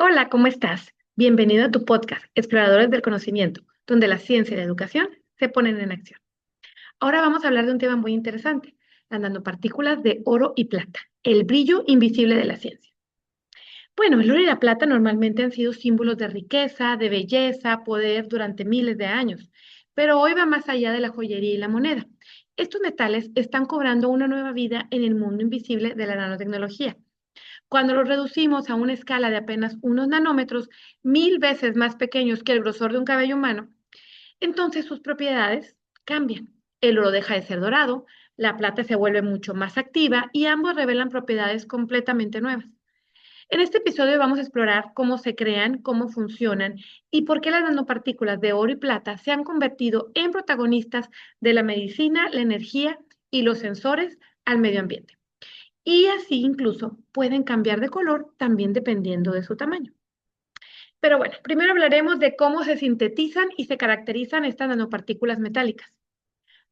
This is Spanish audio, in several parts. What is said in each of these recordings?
Hola, ¿cómo estás? Bienvenido a tu podcast, Exploradores del Conocimiento, donde la ciencia y la educación se ponen en acción. Ahora vamos a hablar de un tema muy interesante, las nanopartículas de oro y plata, el brillo invisible de la ciencia. Bueno, el oro y la plata normalmente han sido símbolos de riqueza, de belleza, poder durante miles de años, pero hoy va más allá de la joyería y la moneda. Estos metales están cobrando una nueva vida en el mundo invisible de la nanotecnología. Cuando los reducimos a una escala de apenas unos nanómetros, 1000 veces más pequeños que el grosor de un cabello humano, entonces sus propiedades cambian. El oro deja de ser dorado, la plata se vuelve mucho más activa y ambos revelan propiedades completamente nuevas. En este episodio vamos a explorar cómo se crean, cómo funcionan y por qué las nanopartículas de oro y plata se han convertido en protagonistas de la medicina, la energía y los sensores al medio ambiente. Y así incluso pueden cambiar de color también dependiendo de su tamaño. Pero bueno, primero hablaremos de cómo se sintetizan y se caracterizan estas nanopartículas metálicas.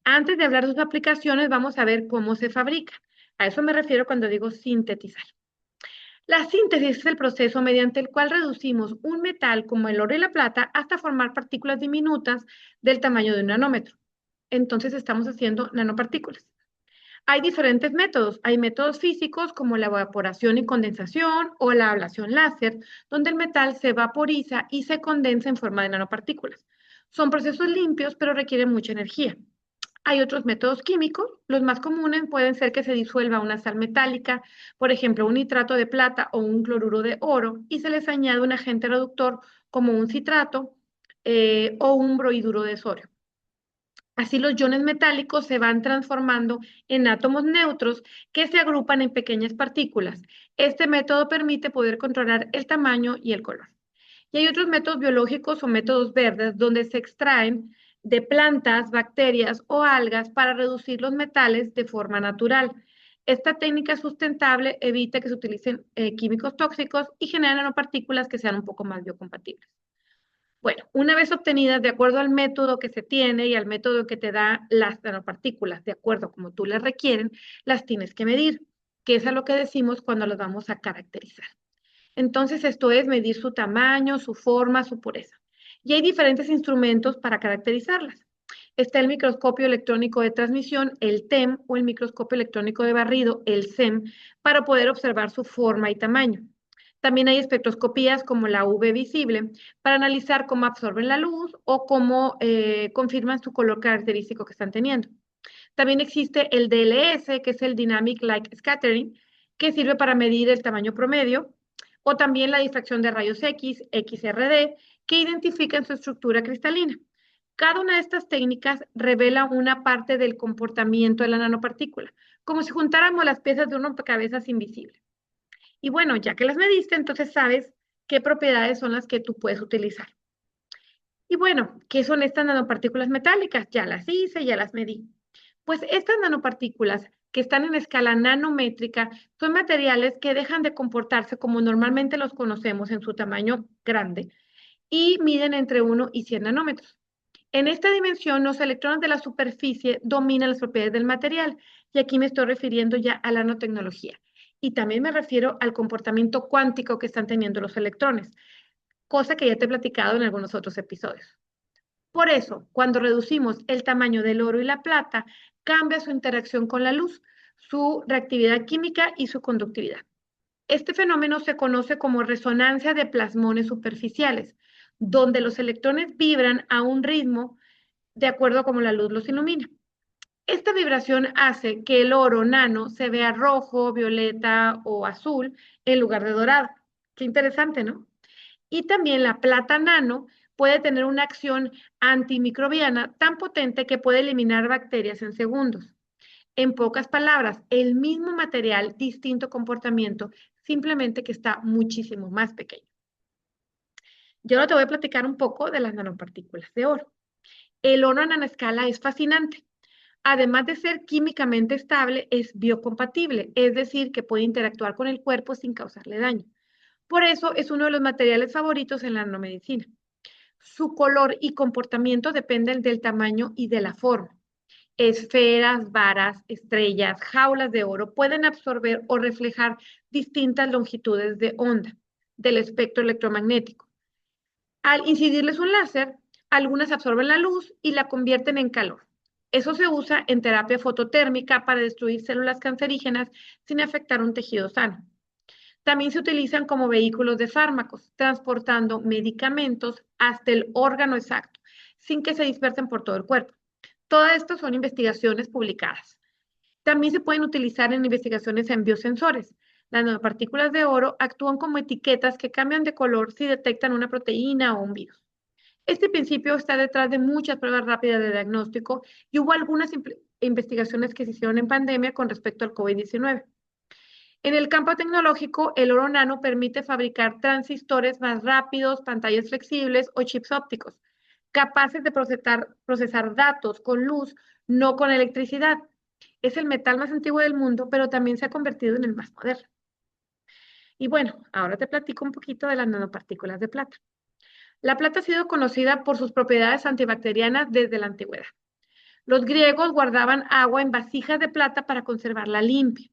Antes de hablar de sus aplicaciones, vamos a ver cómo se fabrican. A eso me refiero cuando digo sintetizar. La síntesis es el proceso mediante el cual reducimos un metal como el oro y la plata hasta formar partículas diminutas del tamaño de un nanómetro. Entonces estamos haciendo nanopartículas. Hay diferentes métodos. Hay métodos físicos como la evaporación y condensación o la ablación láser, donde el metal se vaporiza y se condensa en forma de nanopartículas. Son procesos limpios, pero requieren mucha energía. Hay otros métodos químicos. Los más comunes pueden ser que se disuelva una sal metálica, por ejemplo, un nitrato de plata o un cloruro de oro, y se les añade un agente reductor como un citrato o un brohiduro de sodio. Así los iones metálicos se van transformando en átomos neutros que se agrupan en pequeñas partículas. Este método permite poder controlar el tamaño y el color. Y hay otros métodos biológicos o métodos verdes donde se extraen de plantas, bacterias o algas para reducir los metales de forma natural. Esta técnica sustentable evita que se utilicen químicos tóxicos y genera nanopartículas que sean un poco más biocompatibles. Bueno, una vez obtenidas de acuerdo al método que se tiene y al método que te da las nanopartículas, de acuerdo como tú las requieren, las tienes que medir, que es a lo que decimos cuando las vamos a caracterizar. Entonces, esto es medir su tamaño, su forma, su pureza. Y hay diferentes instrumentos para caracterizarlas. Está el microscopio electrónico de transmisión, el TEM, o el microscopio electrónico de barrido, el SEM, para poder observar su forma y tamaño. También hay espectroscopías como la UV visible para analizar cómo absorben la luz o cómo confirman su color característico que están teniendo. También existe el DLS, que es el Dynamic Light Scattering, que sirve para medir el tamaño promedio, o también la difracción de rayos X, XRD, que identifican su estructura cristalina. Cada una de estas técnicas revela una parte del comportamiento de la nanopartícula, como si juntáramos las piezas de un rompecabezas invisible. Y bueno, ya que las mediste, entonces sabes qué propiedades son las que tú puedes utilizar. Y bueno, ¿qué son estas nanopartículas metálicas? Ya las hice, ya las medí. Pues estas nanopartículas que están en escala nanométrica son materiales que dejan de comportarse como normalmente los conocemos en su tamaño grande y miden entre 1 y 100 nanómetros. En esta dimensión, los electrones de la superficie dominan las propiedades del material, y aquí me estoy refiriendo ya a la nanotecnología. Y también me refiero al comportamiento cuántico que están teniendo los electrones, cosa que ya te he platicado en algunos otros episodios. Por eso, cuando reducimos el tamaño del oro y la plata, cambia su interacción con la luz, su reactividad química y su conductividad. Este fenómeno se conoce como resonancia de plasmones superficiales, donde los electrones vibran a un ritmo de acuerdo a cómo la luz los ilumina. Esta vibración hace que el oro nano se vea rojo, violeta o azul en lugar de dorado. Qué interesante, ¿no? Y también la plata nano puede tener una acción antimicrobiana tan potente que puede eliminar bacterias en segundos. En pocas palabras, el mismo material, distinto comportamiento, simplemente que está muchísimo más pequeño. Yo ahora te voy a platicar un poco de las nanopartículas de oro. El oro a nanoescala es fascinante. Además de ser químicamente estable, es biocompatible, es decir, que puede interactuar con el cuerpo sin causarle daño. Por eso es uno de los materiales favoritos en la nanomedicina. Su color y comportamiento dependen del tamaño y de la forma. Esferas, varas, estrellas, jaulas de oro pueden absorber o reflejar distintas longitudes de onda. del espectro electromagnético. Al incidirles un láser, algunas absorben la luz y la convierten en calor. Eso se usa en terapia fototérmica para destruir células cancerígenas sin afectar un tejido sano. También se utilizan como vehículos de fármacos, transportando medicamentos hasta el órgano exacto, sin que se dispersen por todo el cuerpo. Todo esto son investigaciones publicadas. También se pueden utilizar en investigaciones en biosensores. Las nanopartículas de oro actúan como etiquetas que cambian de color si detectan una proteína o un virus. Este principio está detrás de muchas pruebas rápidas de diagnóstico y hubo algunas investigaciones que se hicieron en pandemia con respecto al COVID-19. En el campo tecnológico, el oro nano permite fabricar transistores más rápidos, pantallas flexibles o chips ópticos, capaces de procesar datos con luz, no con electricidad. Es el metal más antiguo del mundo, pero también se ha convertido en el más moderno. Y bueno, ahora te platico un poquito de las nanopartículas de plata. La plata ha sido conocida por sus propiedades antibacterianas desde la antigüedad. Los griegos guardaban agua en vasijas de plata para conservarla limpia.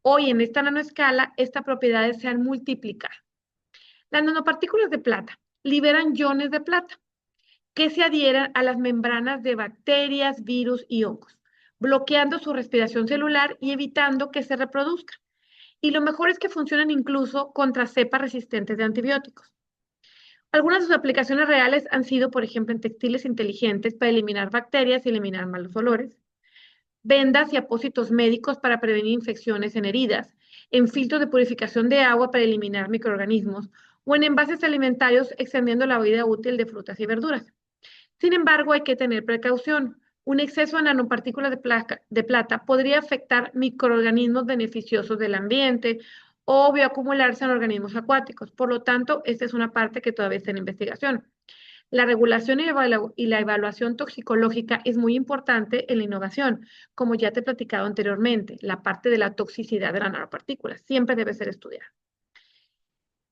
Hoy, en esta nanoescala, estas propiedades se han multiplicado. Las nanopartículas de plata liberan iones de plata que se adhieren a las membranas de bacterias, virus y hongos, bloqueando su respiración celular y evitando que se reproduzcan. Y lo mejor es que funcionan incluso contra cepas resistentes de antibióticos. Algunas de sus aplicaciones reales han sido, por ejemplo, en textiles inteligentes para eliminar bacterias y eliminar malos olores, vendas y apósitos médicos para prevenir infecciones en heridas, en filtros de purificación de agua para eliminar microorganismos o en envases alimentarios extendiendo la vida útil de frutas y verduras. Sin embargo, hay que tener precaución. Un exceso de nanopartículas de plata podría afectar microorganismos beneficiosos del ambiente o bioacumularse en organismos acuáticos. Por lo tanto, esta es una parte que todavía está en investigación. La regulación y la evaluación toxicológica es muy importante en la innovación, como ya te he platicado anteriormente, la parte de la toxicidad de las nanopartículas siempre debe ser estudiada.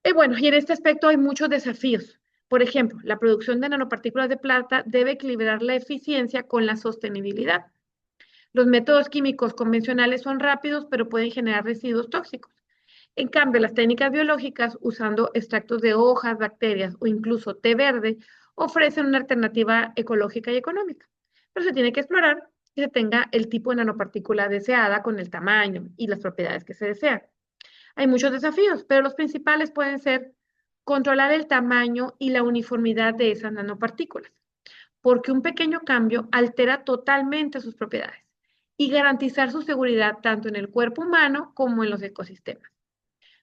Y bueno, y en este aspecto hay muchos desafíos. Por ejemplo, la producción de nanopartículas de plata debe equilibrar la eficiencia con la sostenibilidad. Los métodos químicos convencionales son rápidos, pero pueden generar residuos tóxicos. En cambio, las técnicas biológicas, usando extractos de hojas, bacterias o incluso té verde, ofrecen una alternativa ecológica y económica. Pero se tiene que explorar que se tenga el tipo de nanopartícula deseada con el tamaño y las propiedades que se desean. Hay muchos desafíos, pero los principales pueden ser controlar el tamaño y la uniformidad de esas nanopartículas, porque un pequeño cambio altera totalmente sus propiedades y garantizar su seguridad tanto en el cuerpo humano como en los ecosistemas.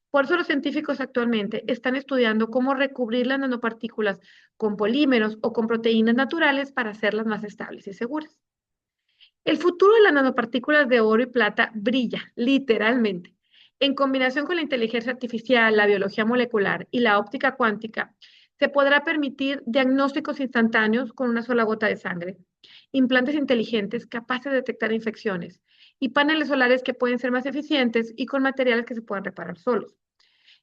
Por eso los científicos actualmente están estudiando cómo recubrir las nanopartículas con polímeros o con proteínas naturales para hacerlas más estables y seguras. El futuro de las nanopartículas de oro y plata brilla, literalmente. En combinación con la inteligencia artificial, la biología molecular y la óptica cuántica, se podrá permitir diagnósticos instantáneos con una sola gota de sangre, implantes inteligentes capaces de detectar infecciones y paneles solares que pueden ser más eficientes y con materiales que se puedan reparar solos.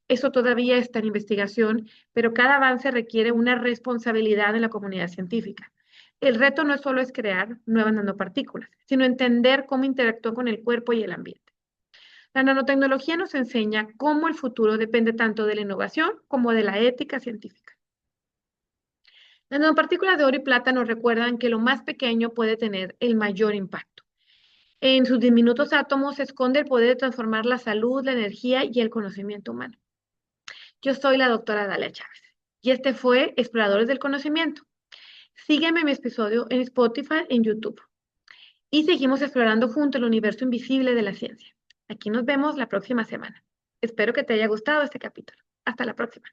Eso todavía está en investigación, pero cada avance requiere una responsabilidad en la comunidad científica. El reto no solo es crear nuevas nanopartículas, sino entender cómo interactúan con el cuerpo y el ambiente. La nanotecnología nos enseña cómo el futuro depende tanto de la innovación como de la ética científica. Las nanopartículas de oro y plata nos recuerdan que lo más pequeño puede tener el mayor impacto. En sus diminutos átomos se esconde el poder de transformar la salud, la energía y el conocimiento humano. Yo soy la doctora Dalia Chávez y este fue Exploradores del Conocimiento. Sígueme en mi episodio en Spotify, en YouTube. Y seguimos explorando juntos el universo invisible de la ciencia. Aquí nos vemos la próxima semana. Espero que te haya gustado este capítulo. Hasta la próxima.